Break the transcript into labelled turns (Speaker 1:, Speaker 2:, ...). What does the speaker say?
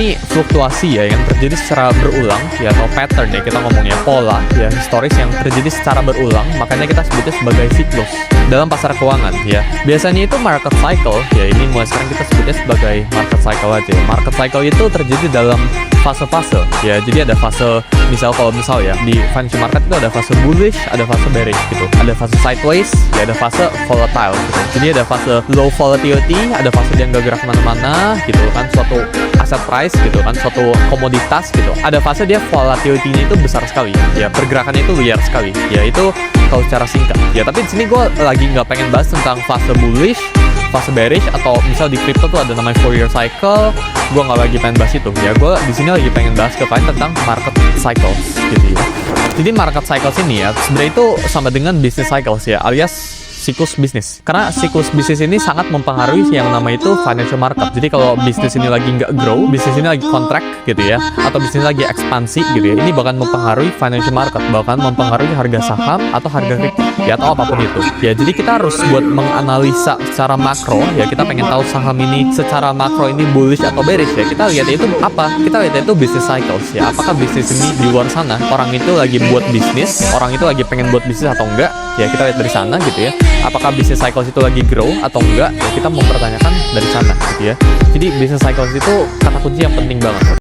Speaker 1: ini fluktuasi ya yang terjadi secara berulang ya, atau pattern ya kita ngomongnya, pola ya historis yang terjadi secara berulang, makanya kita sebutnya sebagai siklus dalam pasar keuangan ya. Biasanya itu market cycle ya, ini mulai sekarang kita sebutnya sebagai market cycle aja. Market cycle itu terjadi dalam fase-fase ya. Jadi ada fase, kalau misal ya di financial market itu ada fase bullish, ada fase bearish gitu, ada fase sideways ya, ada fase volatile gitu. Jadi ada fase low volatility, ada fase yang gak gerak kemana-mana gitu kan, suatu aset price gitu kan, suatu komoditas gitu. Ada fase dia volatility-nya itu besar sekali ya, pergerakannya itu liar sekali ya. Itu kalau secara singkat ya. Tapi di sini gue lagi nggak pengen bahas tentang fase bullish, fase bearish, atau misal di crypto tuh ada namanya 4-year cycle. Gue nggak lagi pengen bahas itu ya. Gue di sini lagi pengen bahas tentang market cycles gitu ya. Jadi market cycles ini ya sebenarnya itu sama dengan business cycles ya, alias siklus bisnis. Karena siklus bisnis ini sangat mempengaruhi yang nama itu financial market. Jadi kalau bisnis ini lagi nggak grow, bisnis ini lagi contract gitu ya, atau bisnis lagi ekspansi gitu ya, ini bahkan mempengaruhi financial market, bahkan mempengaruhi harga saham atau harga kripto ya, atau apapun itu ya. Jadi kita harus buat menganalisa secara makro ya, kita pengen tahu saham ini secara makro ini bullish atau bearish ya, kita lihat itu apa? Kita lihat itu business cycles ya. Apakah bisnis ini di luar sana orang itu lagi buat bisnis, orang itu lagi pengen buat bisnis atau enggak ya, kita lihat dari sana gitu ya. Apakah business cycles itu lagi grow atau enggak ya, kita mempertanyakan dari sana gitu ya. Jadi business cycles itu kata kunci yang penting banget.